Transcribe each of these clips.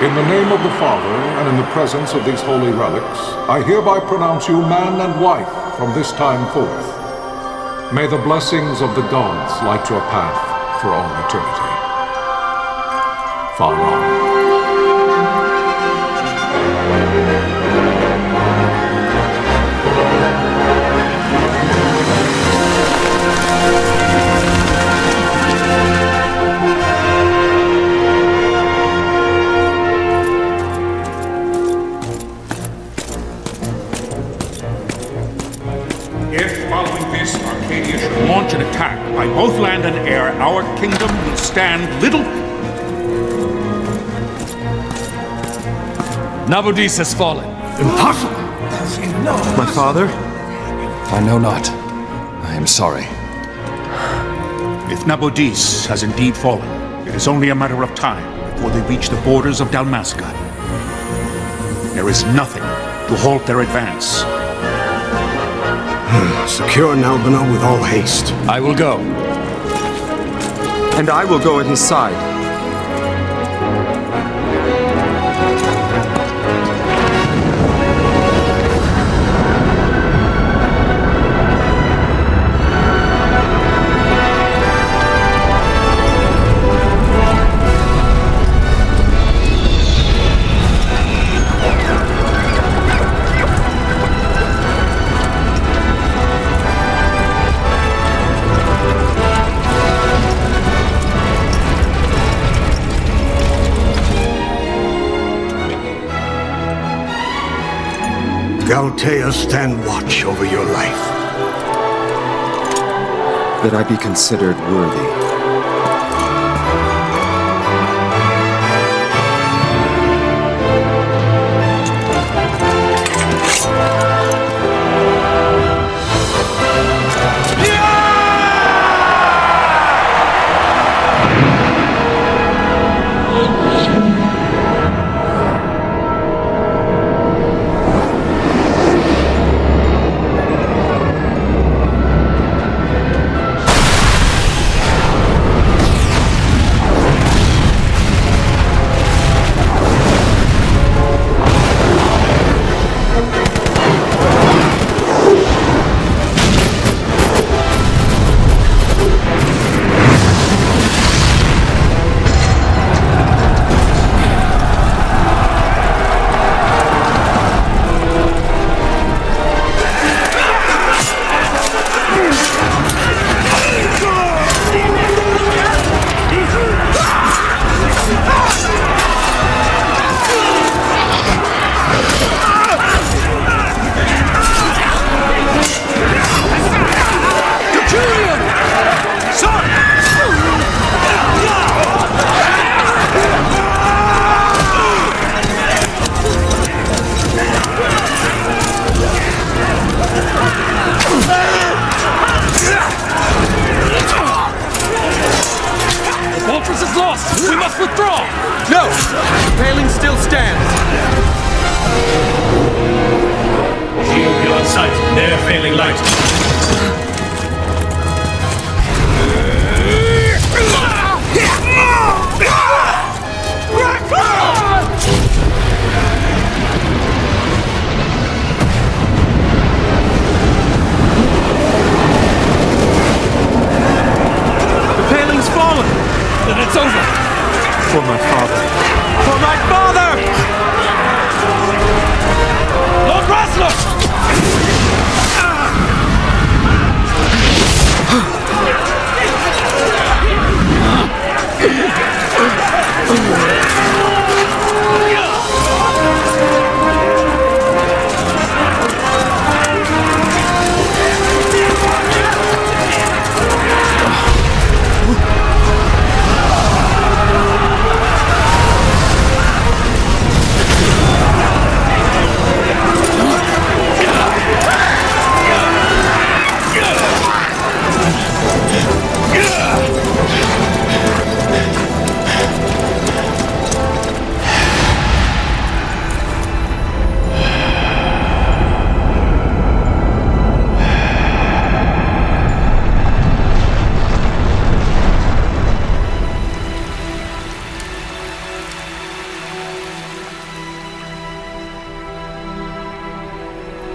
In the name of the Father, and in the presence of these holy relics, I hereby pronounce you man and wife from this time forth. May the blessings of the gods light your path for all eternity. Far on. Launch an attack by both land and air, our kingdom will stand little... Nabudis has fallen. Impossible! My father? I know not. I am sorry. If Nabudis has indeed fallen, it is only a matter of time before they reach the borders of Dalmasca. There is nothing to halt their advance. Secure Nalbina with all haste. I will go. And I will go at his side. Galtea, stand watch over your life. That I be considered worthy.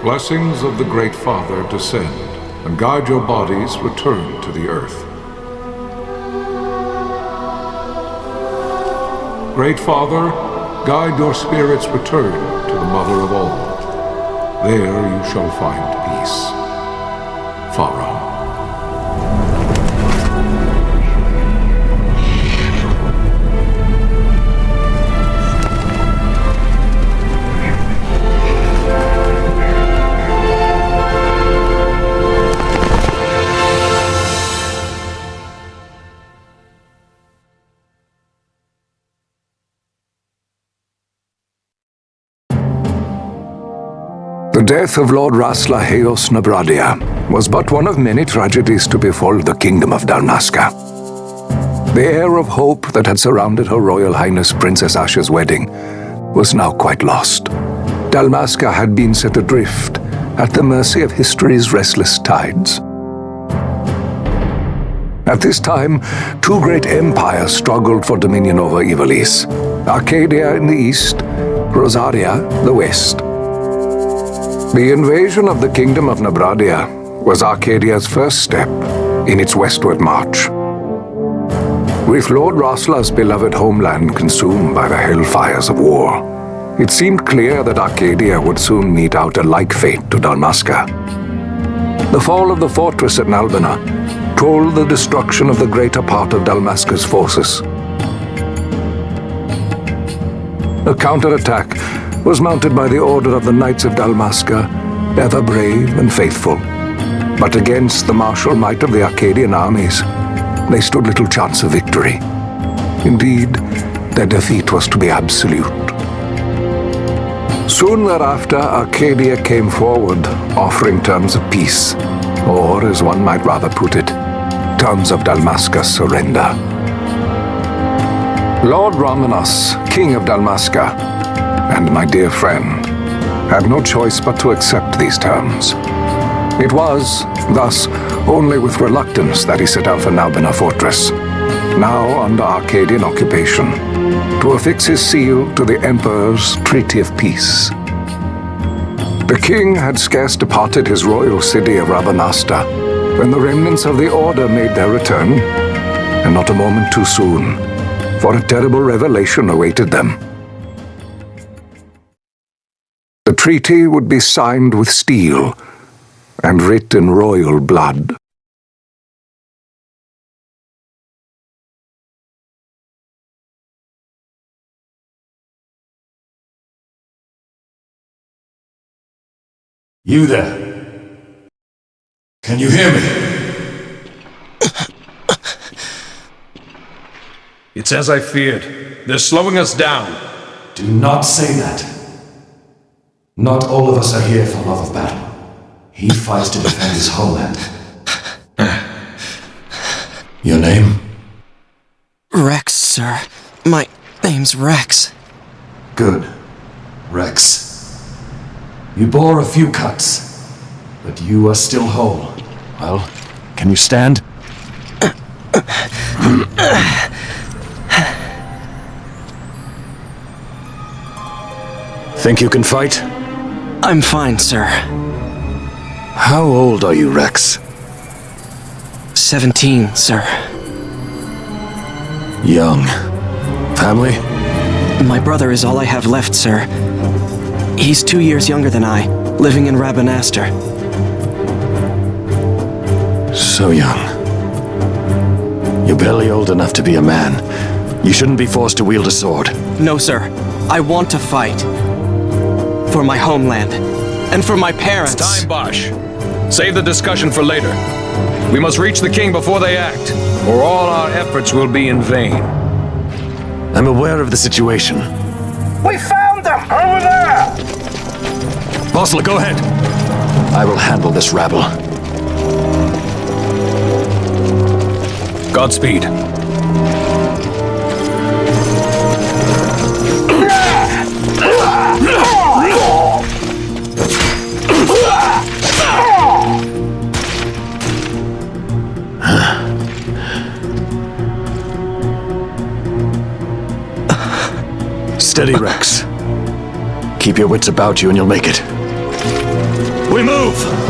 Blessings of the Great Father descend, and guide your bodies return to the earth. Great Father, guide your spirits return to the Mother of all. There you shall find peace. Pharaoh. The death of Lord Rasla Heos Nabradia was but one of many tragedies to befall the Kingdom of Dalmasca. The air of hope that had surrounded Her Royal Highness Princess Asha's wedding was now quite lost. Dalmasca had been set adrift at the mercy of history's restless tides. At this time, two great empires struggled for dominion over Ivalice: Arcadia in the east, Rosaria the west. The invasion of the Kingdom of Nabradia was Arcadia's first step in its westward march. With Lord Rasla's beloved homeland consumed by the hellfires of war, it seemed clear that Arcadia would soon mete out a like fate to Dalmasca. The fall of the fortress at Nalbina told the destruction of the greater part of Dalmasca's forces. A counterattack was mounted by the order of the Knights of Dalmasca, ever brave and faithful. But against the martial might of the Arcadian armies, they stood little chance of victory. Indeed, their defeat was to be absolute. Soon thereafter, Arcadia came forward, offering terms of peace, or, as one might rather put it, terms of Dalmasca's surrender. Lord Rabanastre, King of Dalmasca, and my dear friend, had no choice but to accept these terms. It was, thus, only with reluctance that he set out for Nalbina Fortress, now under Arcadian occupation, to affix his seal to the Emperor's Treaty of Peace. The king had scarce departed his royal city of Rabanastre when the remnants of the Order made their return, and not a moment too soon, for a terrible revelation awaited them. The treaty would be signed with steel and writ in royal blood. You there? Can you hear me? It's as I feared. They're slowing us down. Do not say that. Not all of us are here for love of battle. He fights to defend his homeland. Your name? Rex, sir. My name's Rex. Good. Rex. You bore a few cuts, but you are still whole. Well, can you stand? Think you can fight? I'm fine, sir. How old are you, Rex? 17, sir. Young. Family? My brother is all I have left, sir. He's 2 years younger than I, living in Rabanastre. So young. You're barely old enough to be a man. You shouldn't be forced to wield a sword. No, sir. I want to fight. For my homeland. And for my parents. It's time, Bosch. Save the discussion for later. We must reach the king before they act, or all our efforts will be in vain. I'm aware of the situation. We found them! Over there! Bosla, go ahead. I will handle this rabble. Godspeed. Steady, Rex. Keep your wits about you and you'll make it. We move!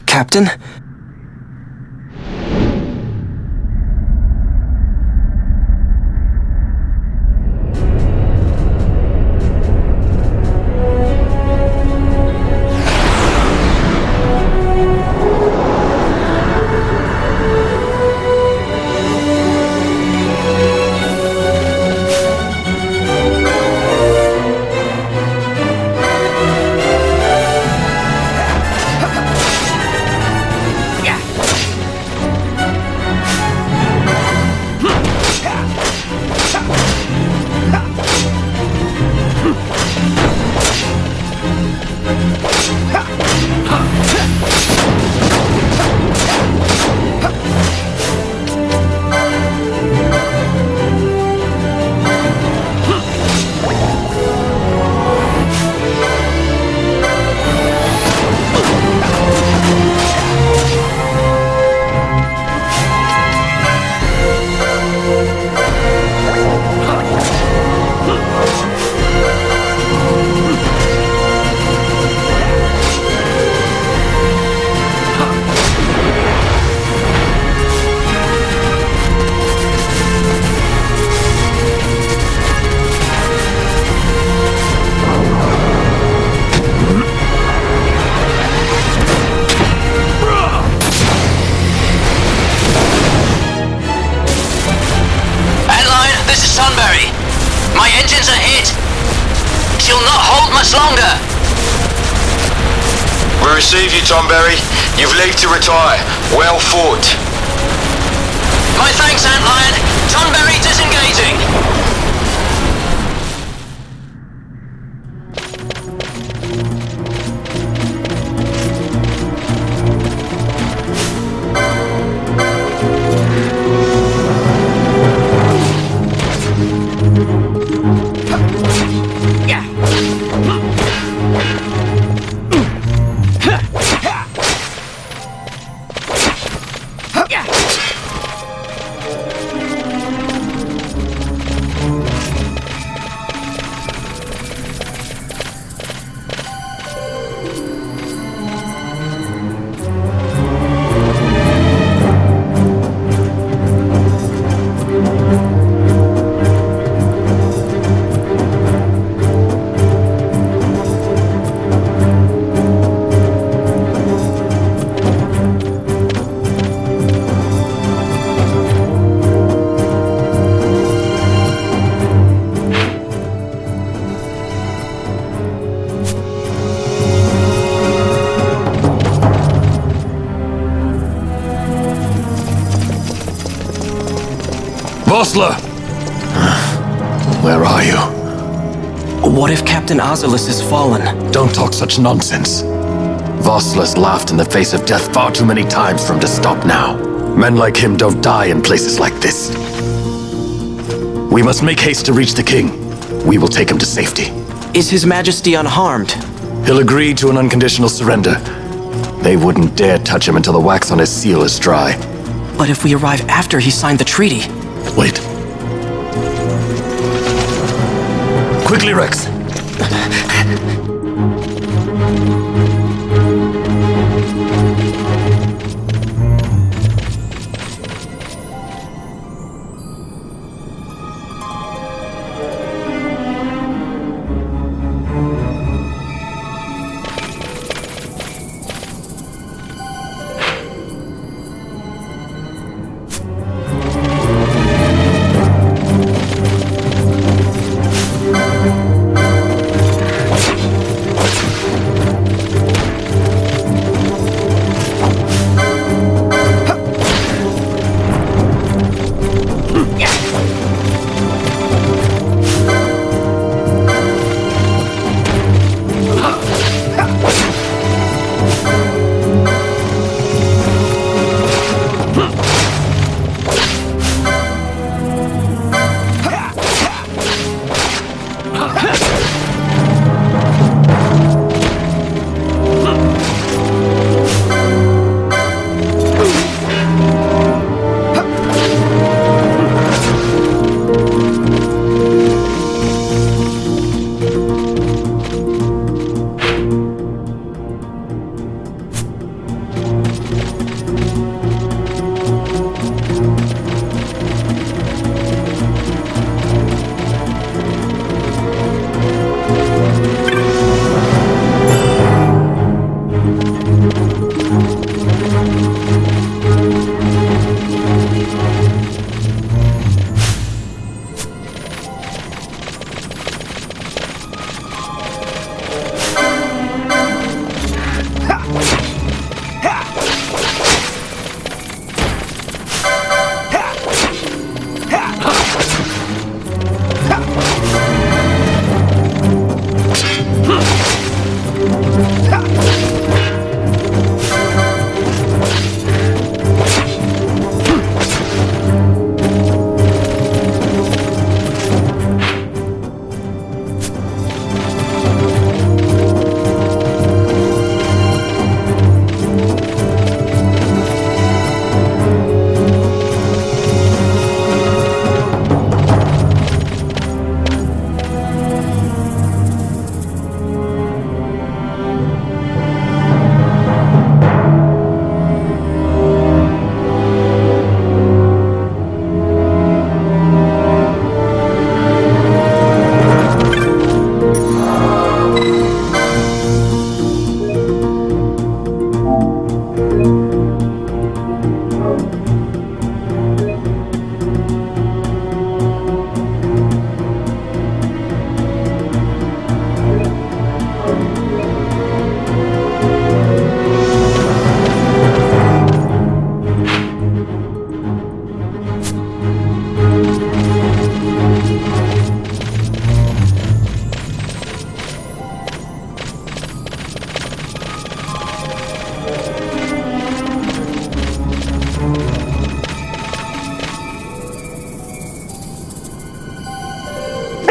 Captain? My engines are hit! She'll not hold much longer! We receive you, Tomberry. You've leave to retire. Well fought. My thanks, Antlion. Tonberry disengaging! Vossler! Where are you? What if Captain Oculus has fallen? Don't talk such nonsense. Vossler's laughed in the face of death far too many times for him to stop now. Men like him don't die in places like this. We must make haste to reach the king. We will take him to safety. Is His Majesty unharmed? He'll agree to an unconditional surrender. They wouldn't dare touch him until the wax on his seal is dry. But if we arrive after he signed the treaty... Wait. Quickly, Rex.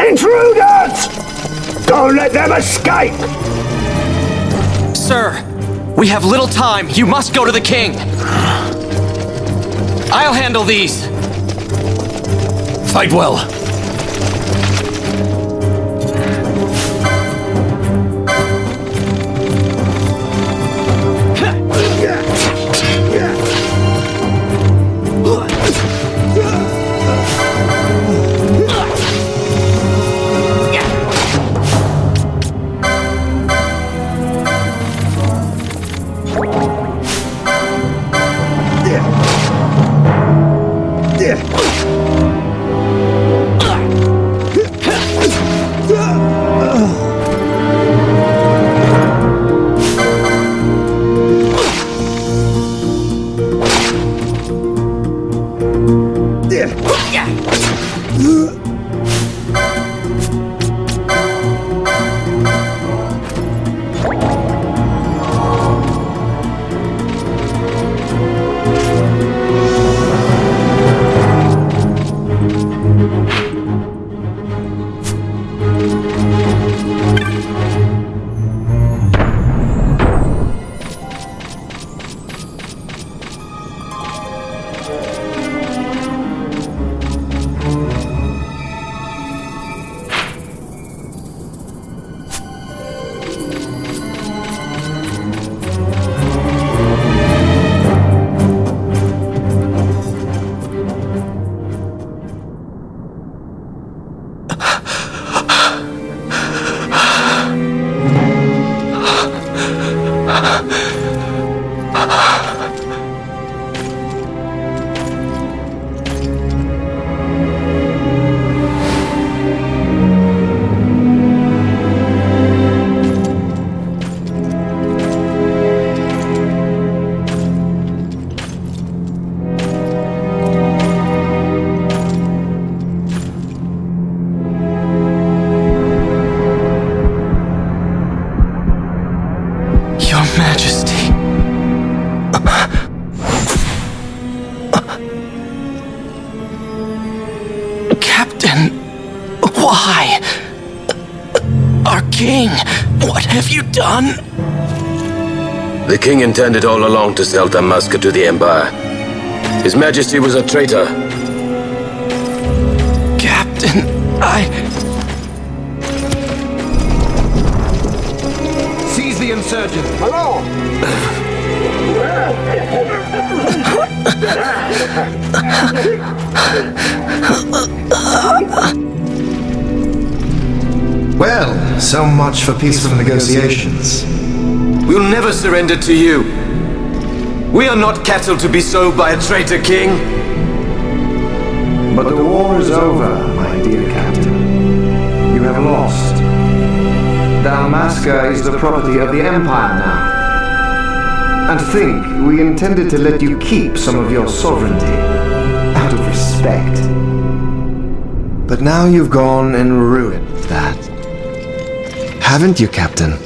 Intruders! Don't let them escape! Sir, we have little time. You must go to the king. I'll handle these. Fight well. Majesty. Captain, why? Our king, what have you done? The king intended all along to sell Dalmasca to the Empire. His Majesty was a traitor. Captain, Seize the insurgent! Hello! Well, so much for peaceful negotiations. We'll never surrender to you. We are not cattle to be sold by a traitor king. But the war is over, my dear captain. You have lost. Dalmasca is the property of the Empire now. And to think we intended to let you keep some of your sovereignty, out of respect. But now you've gone and ruined that. Haven't you, Captain?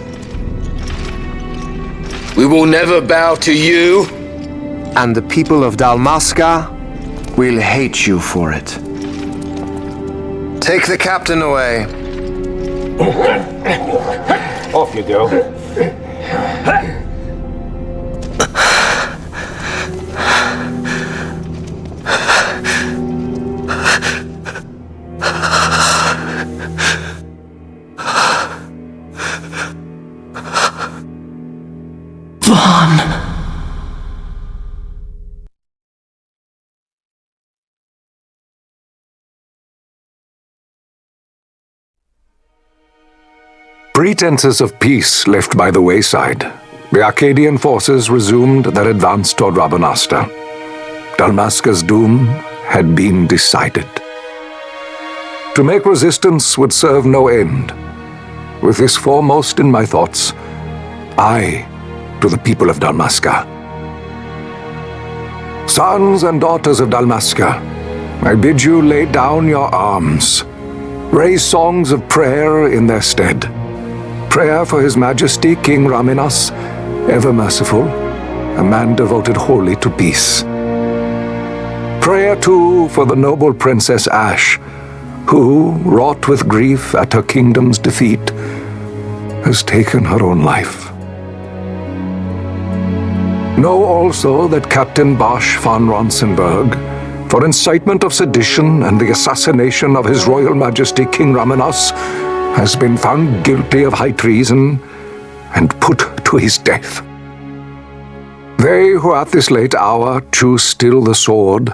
We will never bow to you. And the people of Dalmasca will hate you for it. Take the captain away. Off you go. Pretenses of peace left by the wayside, the Arcadian forces resumed their advance toward Rabanastre. Dalmasca's doom had been decided. To make resistance would serve no end. With this foremost in my thoughts, I, to the people of Dalmasca. Sons and daughters of Dalmasca, I bid you lay down your arms. Raise songs of prayer in their stead. Prayer for His Majesty King Raminas, ever merciful, a man devoted wholly to peace. Prayer, too, for the noble Princess Ash, who, wrought with grief at her kingdom's defeat, has taken her own life. Know also that Captain Bosch von Ronsenberg, for incitement of sedition and the assassination of His Royal Majesty King Raminas, has been found guilty of high treason and put to his death. They who at this late hour choose still the sword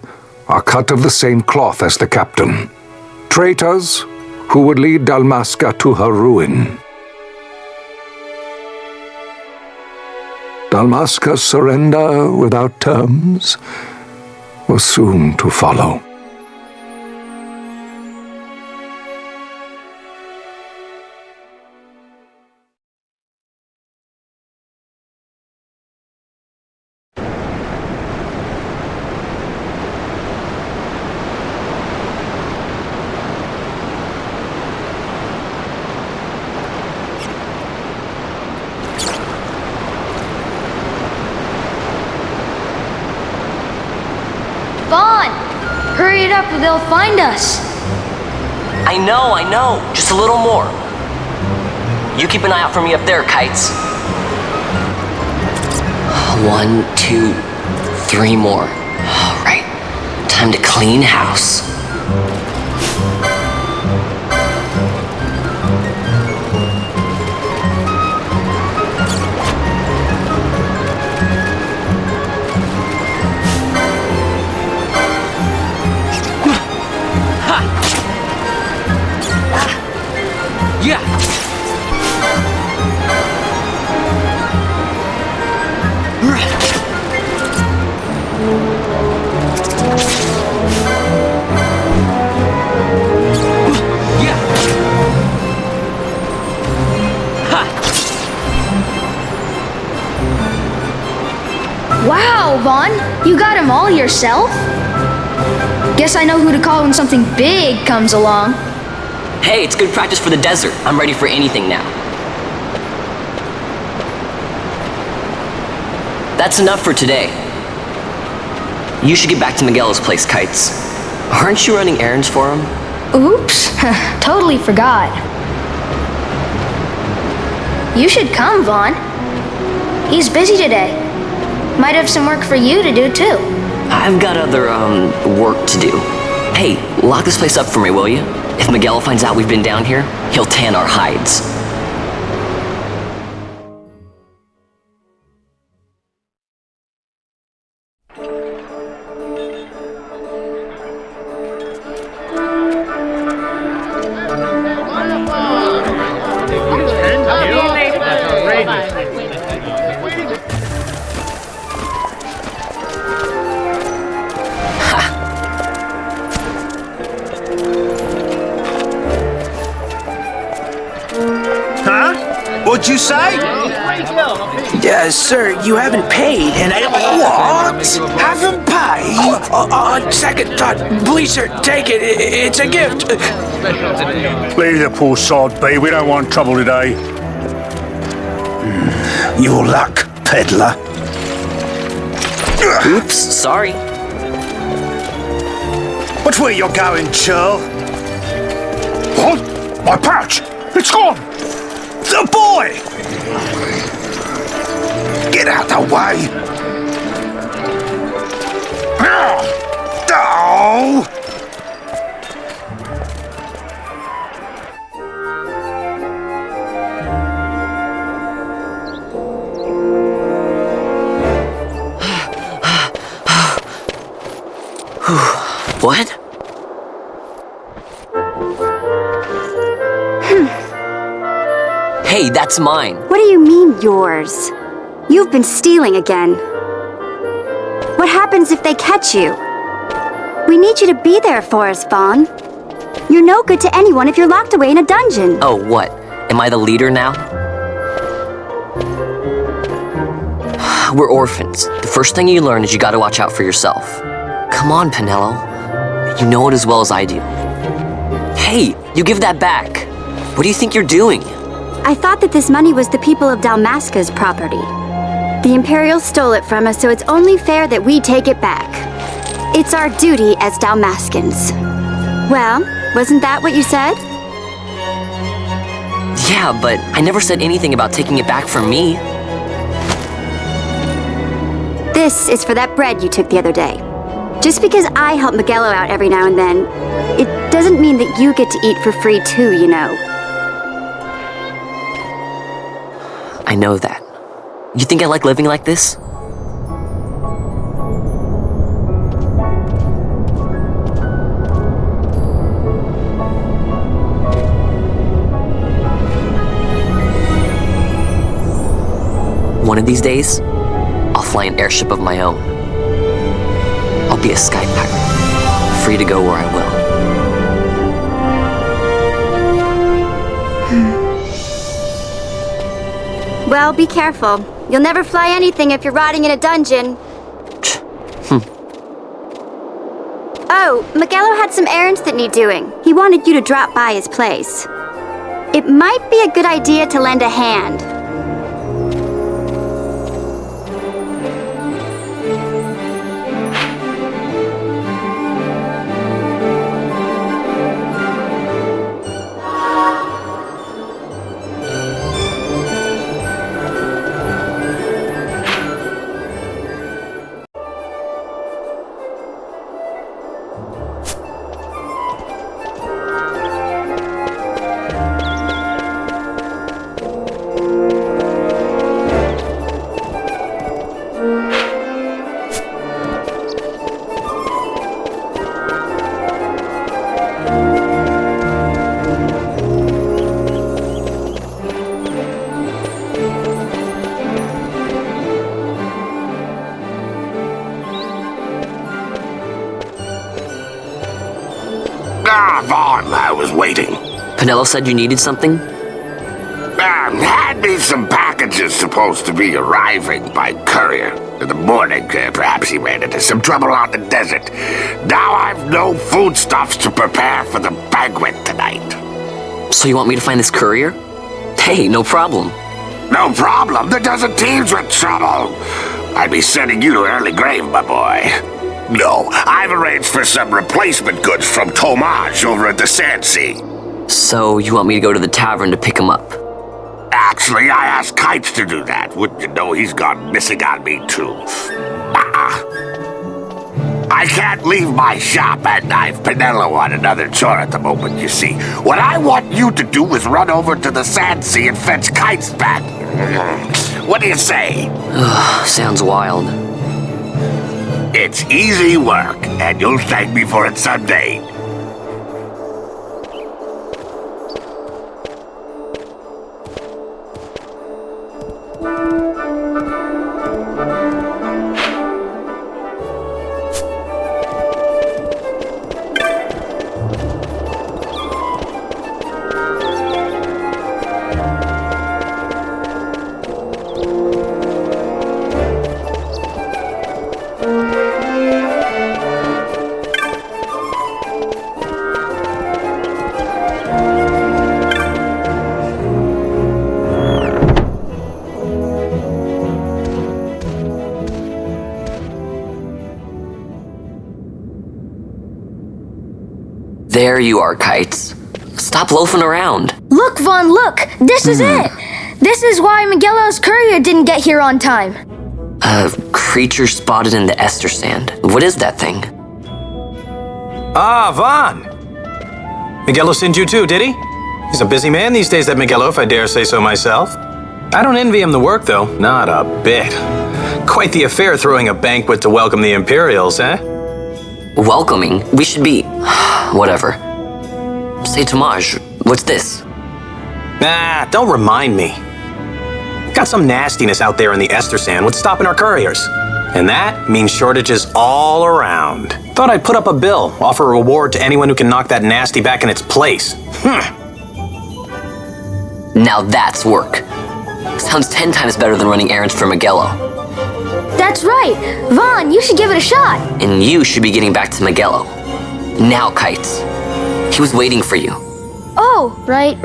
are cut of the same cloth as the captain, traitors who would lead Dalmasca to her ruin. Dalmasca's surrender without terms was soon to follow. Hurry it up or they'll find us. I know. Just a little more. You keep an eye out for me up there, Kites. 1, 2, 3 more. All right. Time to clean house. Yeah. Wow, Vaughn, you got them all yourself? Guess I know who to call when something big comes along. Hey, it's good practice for the desert. I'm ready for anything now. That's enough for today. You should get back to Miguelo's place, Kites. Aren't you running errands for him? Oops, totally forgot. You should come, Vaughn. He's busy today. Might have some work for you to do, too. I've got other, work to do. Hey, lock this place up for me, will you? If Miguel finds out we've been down here, he'll tan our hides. What'd you say? Sir, you haven't paid, and I... What? Haven't paid? On second thought, please, sir, take it. It's a gift. Leave the poor sod be. We don't want trouble today. Your luck, peddler. Oops, sorry. Which way you're going, churl? What? My pouch! It's gone! The boy! Get out the way! Oh! What? Hey, that's mine. What do you mean, yours? You've been stealing again. What happens if they catch you? We need you to be there for us, Vaughn. You're no good to anyone if you're locked away in a dungeon. Oh, what? Am I the leader now? We're orphans. The first thing you learn is you gotta watch out for yourself. Come on, Pinello. You know it as well as I do. Hey, you give that back. What do you think you're doing? I thought that this money was the people of Dalmasca's property. The Imperials stole it from us, so it's only fair that we take it back. It's our duty as Dalmascans. Well, wasn't that what you said? Yeah, but I never said anything about taking it back from me. This is for that bread you took the other day. Just because I help Miguelo out every now and then, it doesn't mean that you get to eat for free too, you know. I know that. You think I like living like this? One of these days, I'll fly an airship of my own. I'll be a sky pirate, free to go where I will. Well, be careful. You'll never fly anything if you're rotting in a dungeon. Oh, Miguelo had some errands that need doing. He wanted you to drop by his place. It might be a good idea to lend a hand. Vaughn, I was waiting. Pinello said you needed something? Had me some packages supposed to be arriving by courier. In the morning, perhaps he ran into some trouble on the desert. Now I've no foodstuffs to prepare for the banquet tonight. So you want me to find this courier? Hey, no problem. No problem. The desert teems with trouble. I'd be sending you to an early grave, my boy. No, I've arranged for some replacement goods from Tomage over at the Sandsea. So, you want me to go to the tavern to pick him up? Actually, I asked Kites to do that. Wouldn't you know he's gone missing on me, too? I can't leave my shop, and I've Pinello on another chore at the moment, you see. What I want you to do is run over to the Sandsea and fetch Kites back. What do you say? Sounds wild. It's easy work, and you'll thank me for it someday. There you are, Kites. Stop loafing around. Look, Vaughn, look! This is it! This is why Miguelo's courier didn't get here on time. A creature spotted in the Estersand. What is that thing? Ah, Vaughn! Miguelo sent you too, did he? He's a busy man these days, that Miguelo, if I dare say so myself. I don't envy him the work, though. Not a bit. Quite the affair throwing a banquet to welcome the Imperials, eh? Welcoming? We should be... whatever. Say, Tomage, what's this? Nah, don't remind me. Got some nastiness out there in the Estersand. What's stopping our couriers? And that means shortages all around. Thought I'd put up a bill, offer a reward to anyone who can knock that nasty back in its place. Now that's work. Sounds 10 times better than running errands for Miguelo. That's right! Vaughn, you should give it a shot! And you should be getting back to Miguelo. Now, Kites. He was waiting for you. Oh, right.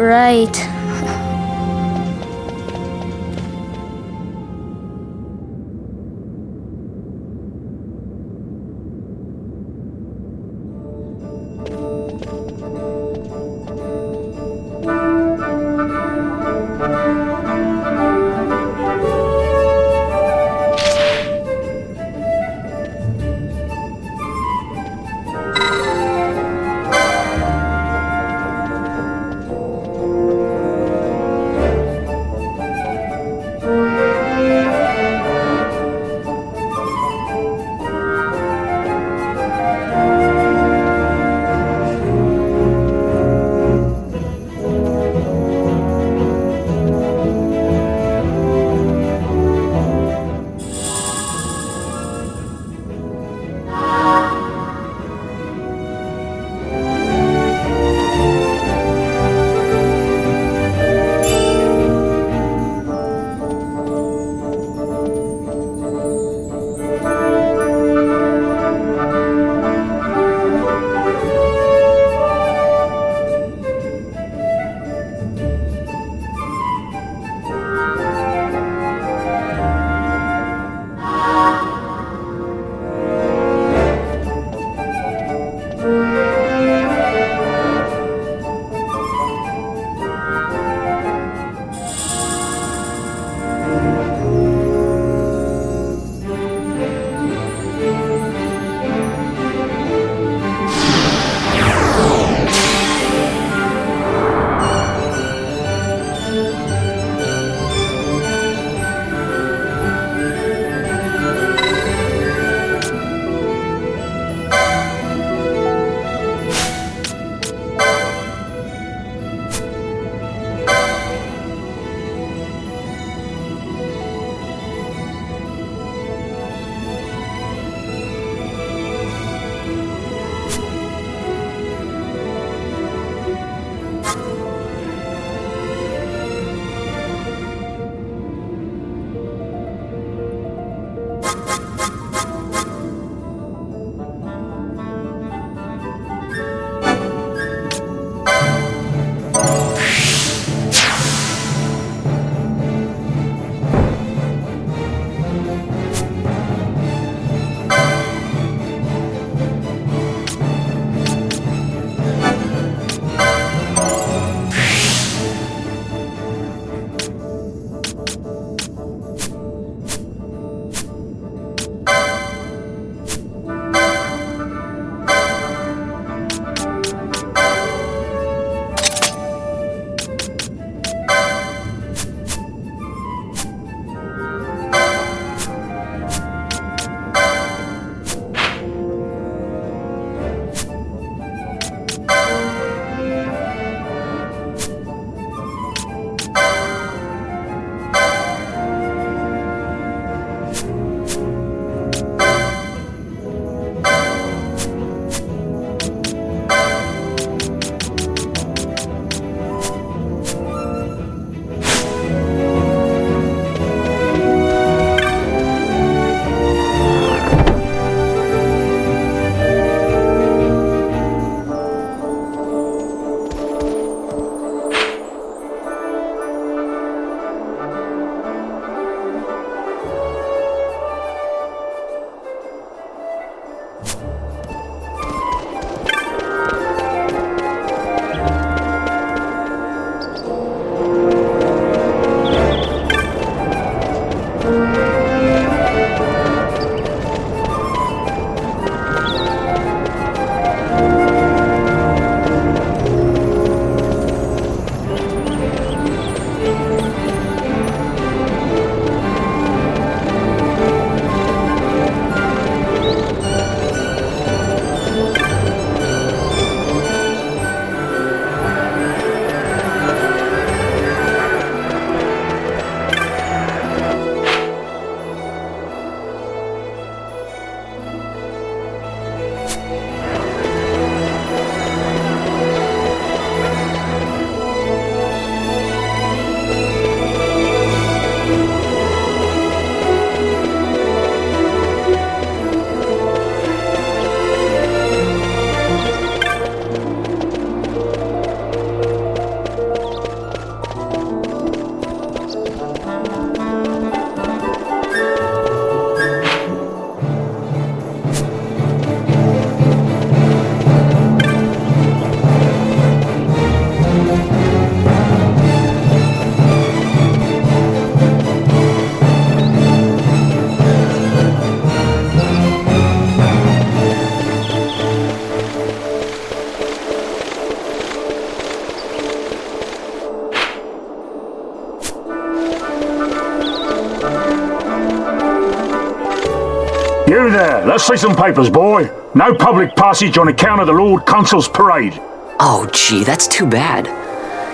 You there, let's see some papers, boy. No public passage on account of the Lord Consul's parade. Oh, gee, that's too bad.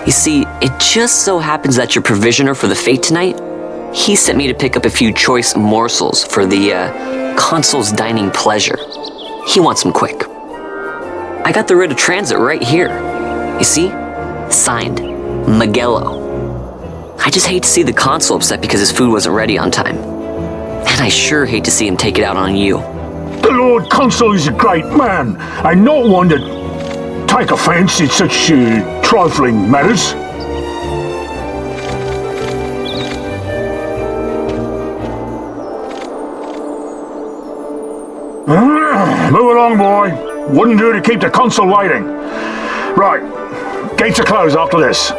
You see, it just so happens that your provisioner for the fete tonight, he sent me to pick up a few choice morsels for the, Consul's dining pleasure. He wants them quick. I got the writ of transit right here. You see? Signed, Magello. I just hate to see the Consul upset because his food wasn't ready on time. And I sure hate to see him take it out on you. The Lord Consul is a great man, and not one to take offense in such trifling matters. Move along, boy. Wouldn't do to keep the Consul waiting. Right, gates are closed after this.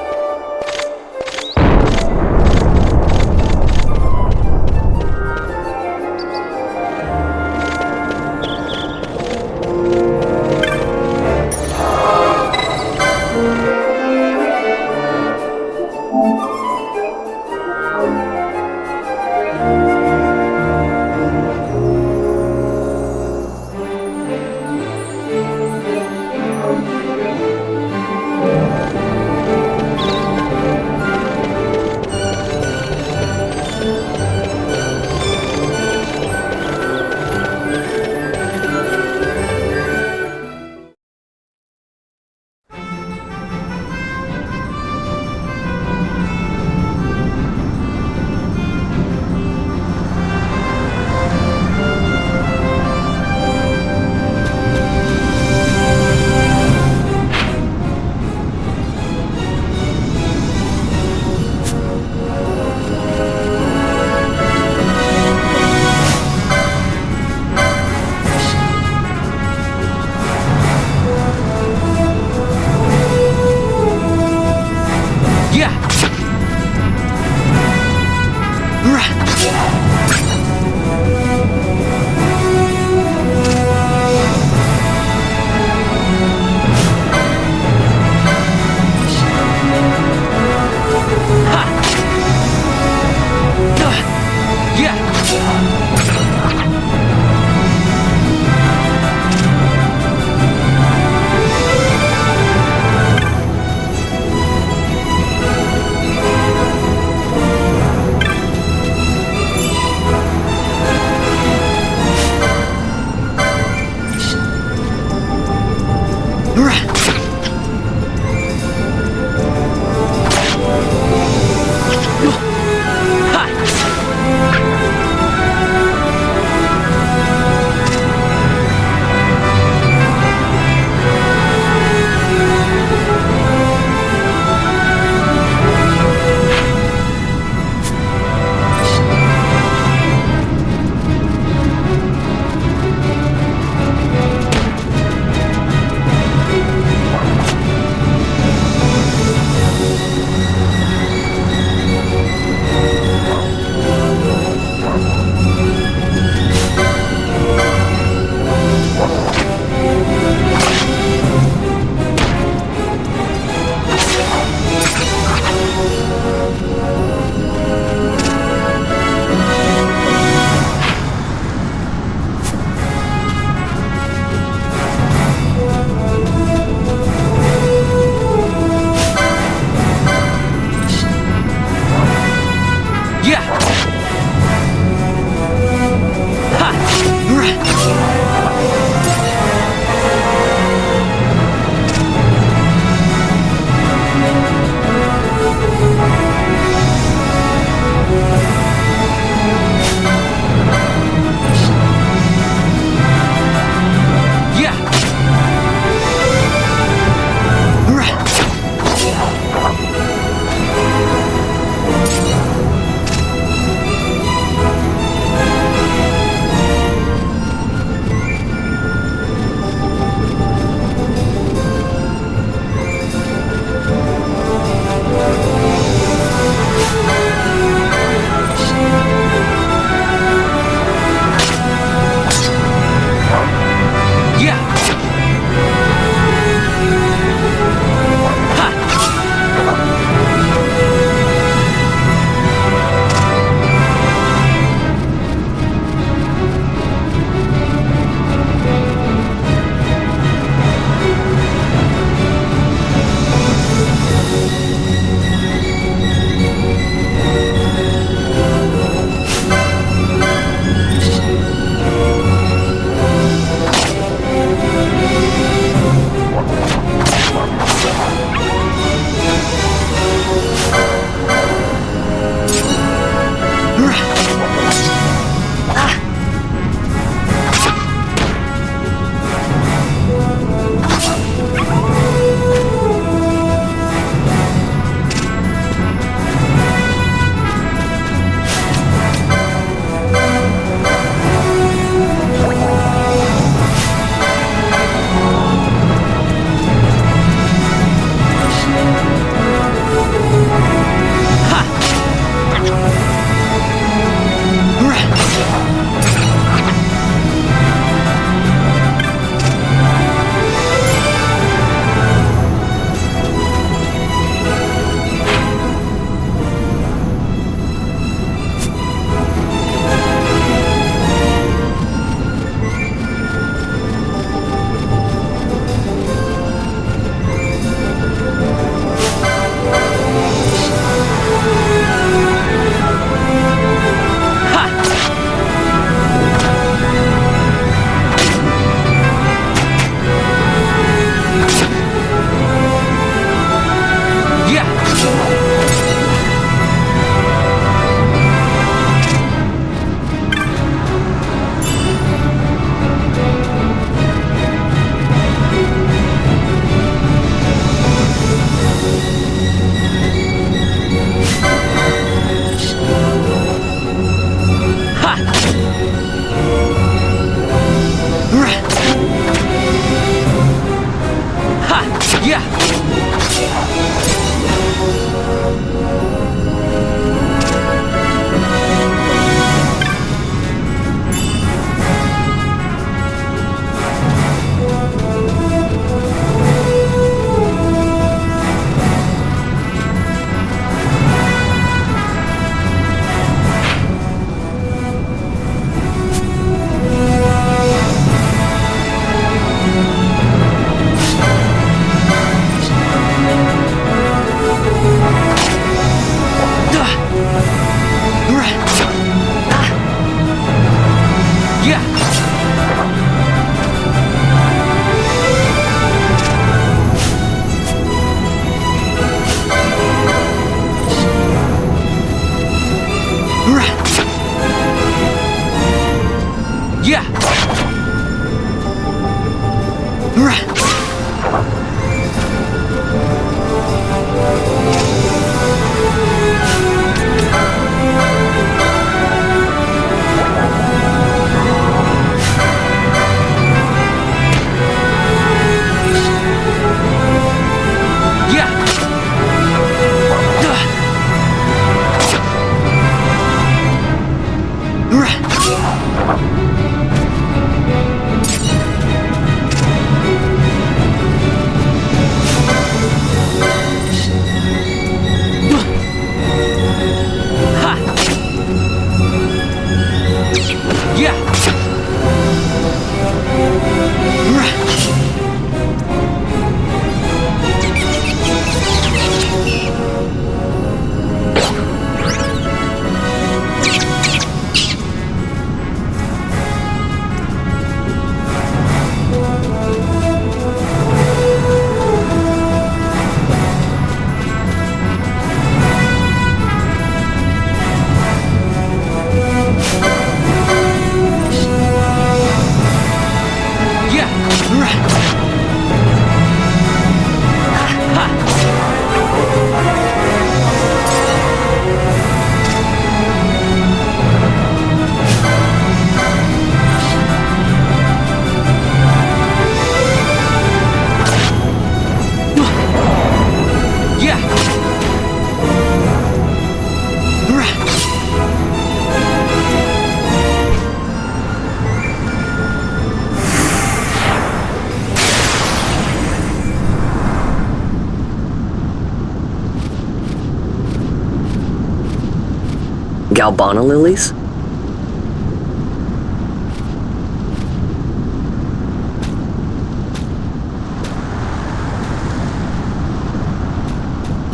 Galbana lilies?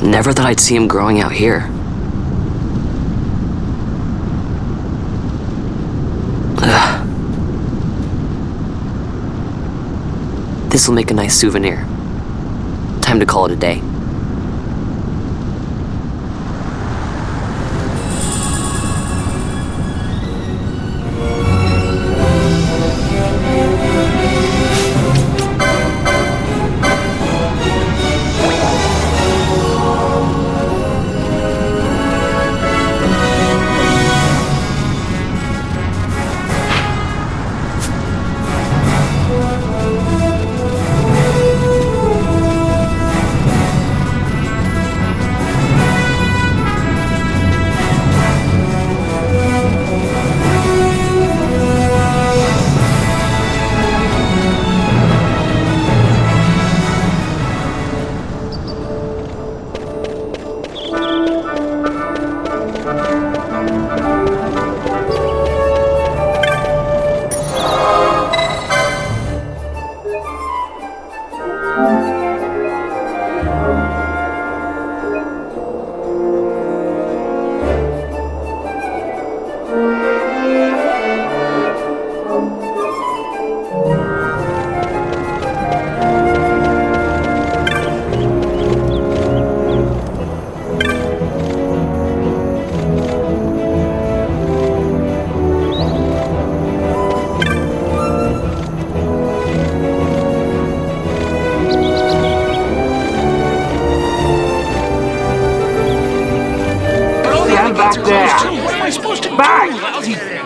Never thought I'd see him growing out here. Ugh. This'll make a nice souvenir. Time to call it a day.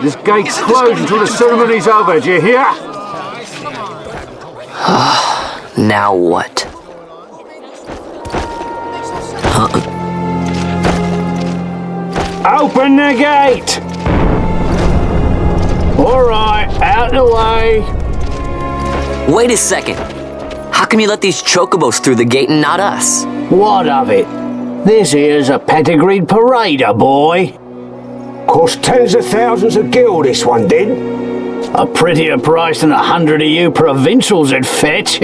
This gate's closed until the ceremony's over, do you hear? Now what? Open the gate! Alright, out the way. Wait a second. How come you let these chocobos through the gate and not us? What of it? This here's a pedigreed parader, boy. Cost tens of thousands of gil, this one did. A prettier price than 100 of you provincials would fetch.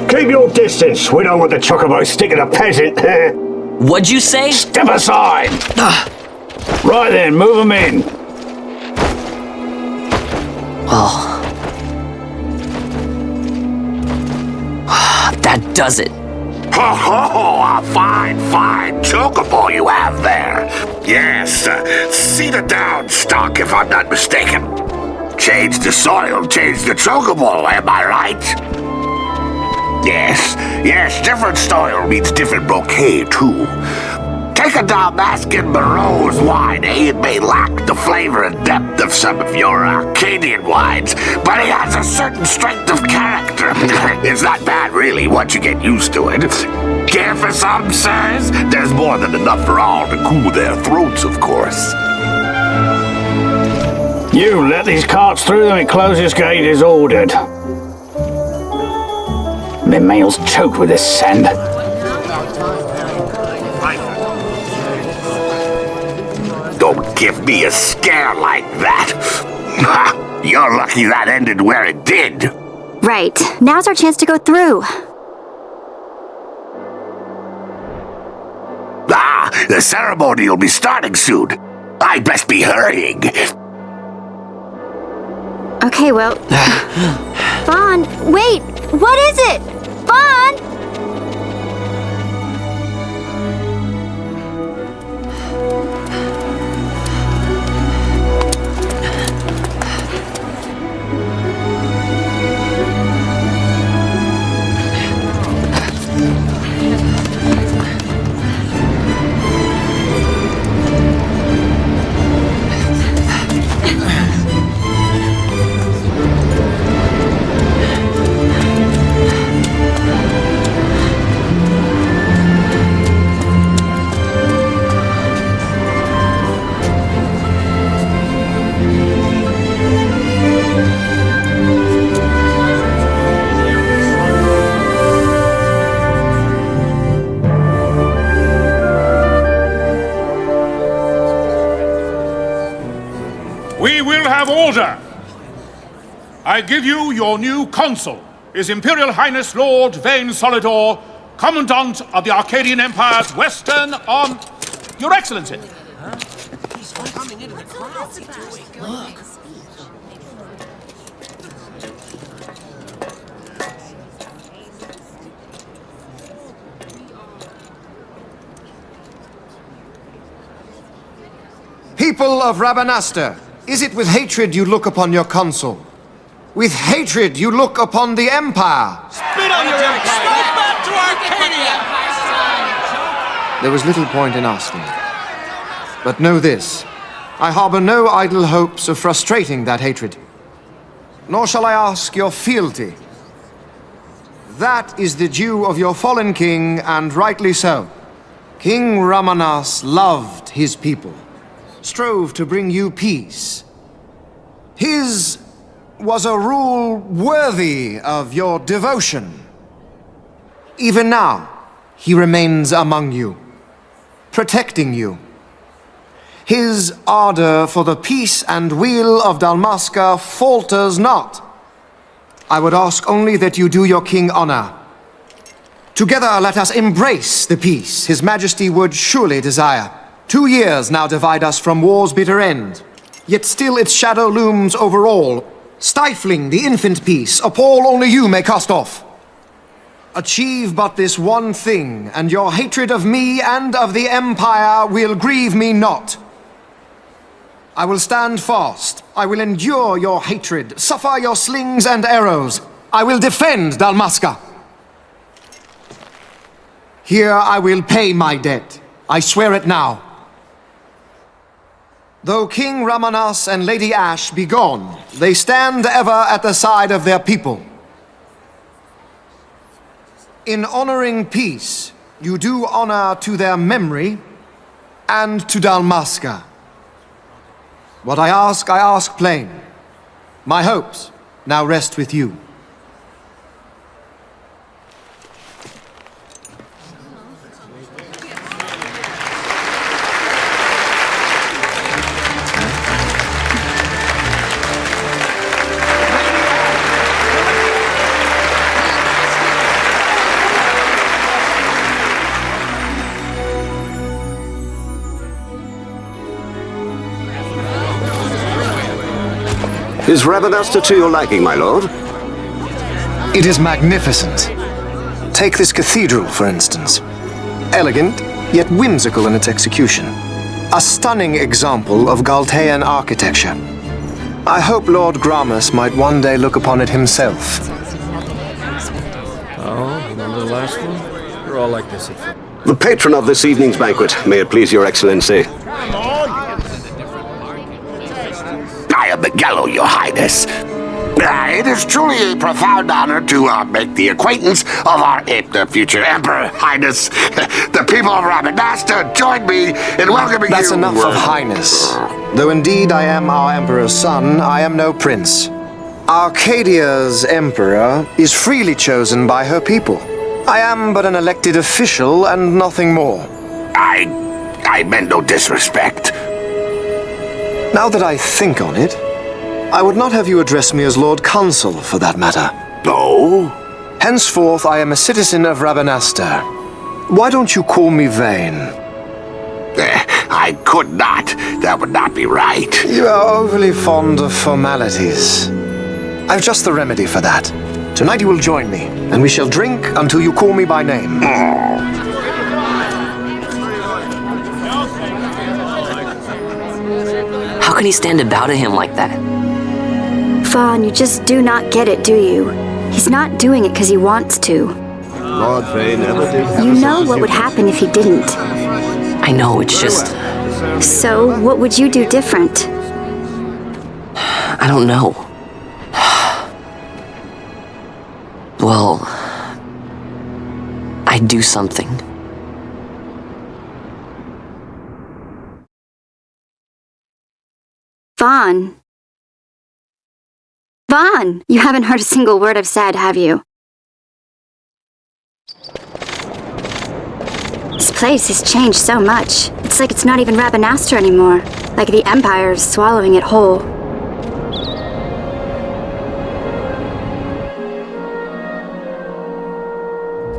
Keep your distance. We don't want the chocobo sticking a peasant. What'd you say? Step aside. Right then, move them in. Well... that does it. Ho ho! A fine chocobo you have there. Yes, cedar down stock if I'm not mistaken. Change the soil, change the chocobo, am I right? Yes, different soil means different bouquet too. Take a Dalmascan Barrow's wine, It may lack the flavor and depth of some of your Arcadian wines, but he has a certain strength of character. It's not bad, really, once you get used to it. Care for some, sirs? There's more than enough for all to cool their throats, of course. You let these carts through and closest gate is ordered. My mail's choked with this sand. Don't give me a scare like that. You're lucky that ended where it did. Right. Now's our chance to go through. The ceremony will be starting soon. I'd best be hurrying. Okay, well... Vaughn, wait! What is it? Vaughn! Order! I give you your new consul, His Imperial Highness Lord Vane Solidor, Commandant of the Arcadian Empire's Western Arm... Your Excellency! He's coming into the crowd. Look. People of Rabanastre, is it with hatred you look upon your consul? With hatred you look upon the Empire? Spit on your empire! Strike back to Arcadia! There was little point in asking. But know this, I harbor no idle hopes of frustrating that hatred. Nor shall I ask your fealty. That is the due of your fallen king, and rightly so. King Rabanastre loved his people, strove to bring you peace. His was a rule worthy of your devotion. Even now, he remains among you, protecting you. His ardor for the peace and weal of Dalmasca falters not. I would ask only that you do your king honor. Together let us embrace the peace His Majesty would surely desire. 2 years now divide us from war's bitter end, yet still its shadow looms over all, stifling the infant peace a pall only you may cast off. Achieve but this one thing, and your hatred of me and of the Empire will grieve me not. I will stand fast. I will endure your hatred, suffer your slings and arrows. I will defend Dalmasca. Here I will pay my debt. I swear it now. Though King Rabanastre and Lady Ashe be gone, they stand ever at the side of their people. In honoring peace, you do honor to their memory and to Dalmasca. What I ask plain. My hopes now rest with you. Is Rabanastre to your liking, my lord? It is magnificent. Take this cathedral, for instance. Elegant, yet whimsical in its execution. A stunning example of Galtean architecture. I hope Lord Gramus might one day look upon it himself. Oh, remember the last one? You're all like this at first. The patron of this evening's banquet, may it please your excellency. I am Miguel, your highness. It is truly a profound honor to make the acquaintance of our future emperor, highness. The people of Rabanastre join me in welcoming you. That's enough of highness. Though indeed I am our emperor's son, I am no prince. Arcadia's emperor is freely chosen by her people. I am but an elected official and nothing more. I meant no disrespect. Now that I think on it, I would not have you address me as Lord Consul, for that matter. No? Henceforth, I am a citizen of Rabanastre. Why don't you call me Vane? I could not. That would not be right. You are overly fond of formalities. I've just the remedy for that. Tonight you will join me, and we shall drink until you call me by name. How can he stand about to him like that? Vaughn, you just do not get it, do you? He's not doing it because he wants to. Lord Vane never did. You know what would happen if he didn't. I know, it's just... So, what would you do different? I don't know. Well... I'd do something. Vaughn. Vaughn! You haven't heard a single word I've said, have you? This place has changed so much. It's like it's not even Rabanastre anymore. Like the Empire is swallowing it whole.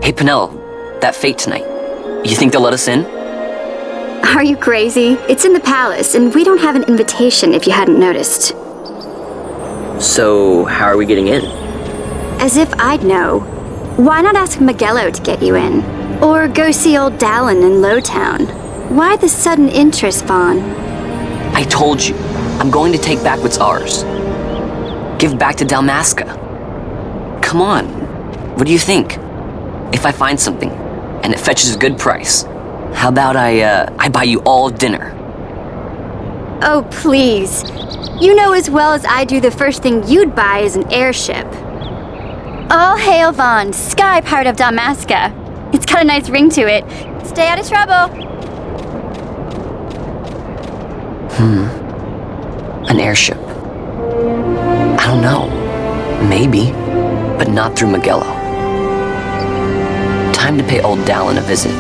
Hey, Penelo, that fete tonight. You think they'll let us in? Are you crazy? It's in the palace, and we don't have an invitation if you hadn't noticed. So, how are we getting in? As if I'd know. Why not ask Magello to get you in? Or go see old Dallin in Lowtown? Why the sudden interest, Vaughn? I told you, I'm going to take back what's ours. Give back to Dalmasca. Come on, what do you think? If I find something, and it fetches a good price, how about I buy you all dinner? Oh, please. You know as well as I do the first thing you'd buy is an airship. All hail Vaughn, sky pirate of Dalmasca. It's got a nice ring to it. Stay out of trouble. An airship. I don't know. Maybe, but not through Magello. Time to pay old Dallin a visit.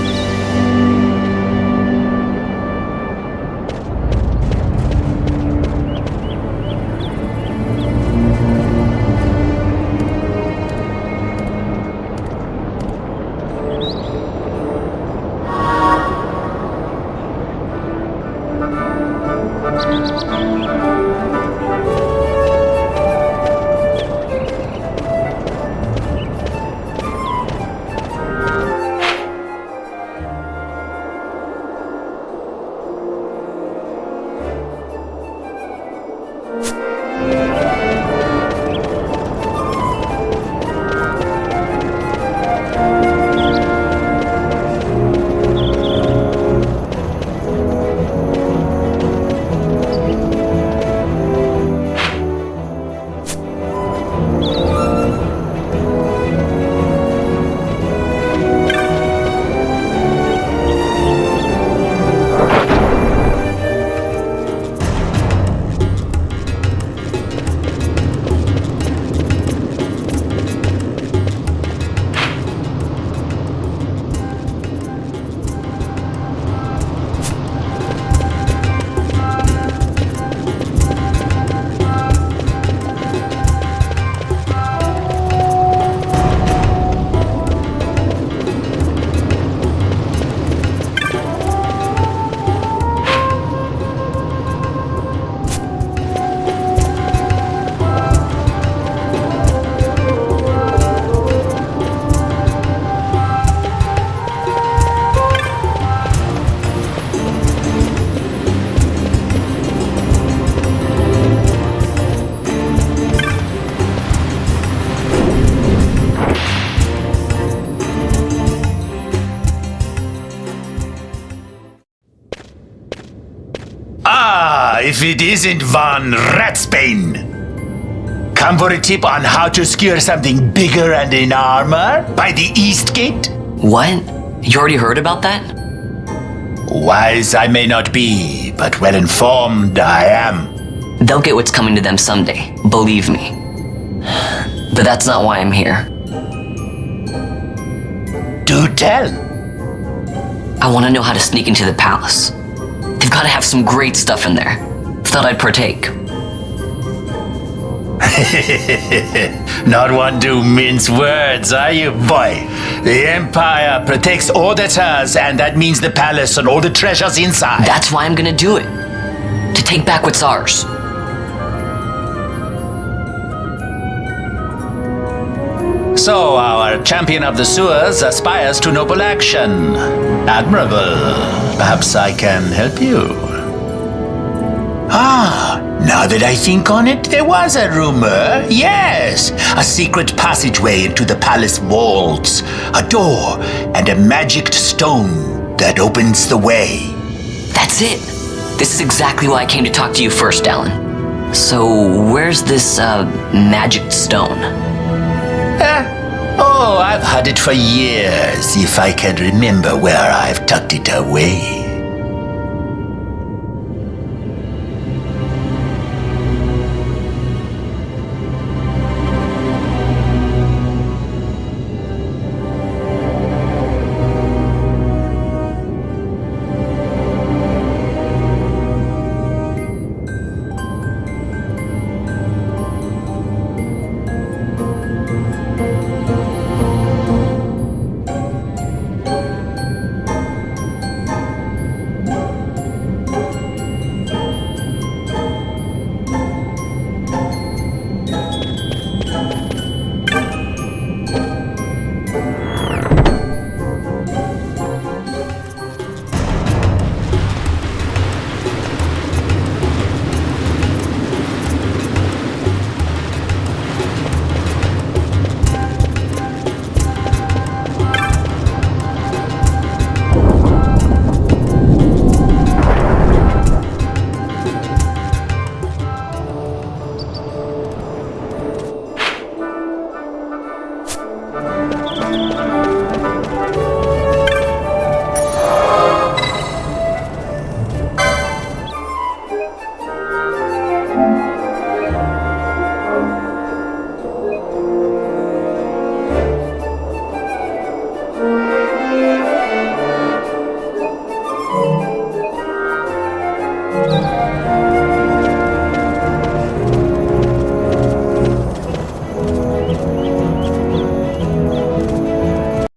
if it isn't Von Ratsbane. Come for a tip on how to secure something bigger and in armor by the East Gate? What? You already heard about that? Wise I may not be, but well informed I am. They'll get what's coming to them someday, believe me. But that's not why I'm here. Do tell. I want to know how to sneak into the palace. They've got to have some great stuff in there. Thought I'd partake. Not one to mince words, are you, boy? The Empire protects all that's hers, and that means the palace and all the treasures inside. That's why I'm gonna do it. To take back what's ours. So, our champion of the sewers aspires to noble action. Admirable. Perhaps I can help you. Now that I think on it, there was a rumor. Yes, a secret passageway into the palace vaults, a door, and a magic stone that opens the way. That's it. This is exactly why I came to talk to you first, Alan. So, where's this, magic stone? Oh, I've had it for years, if I can remember where I've tucked it away.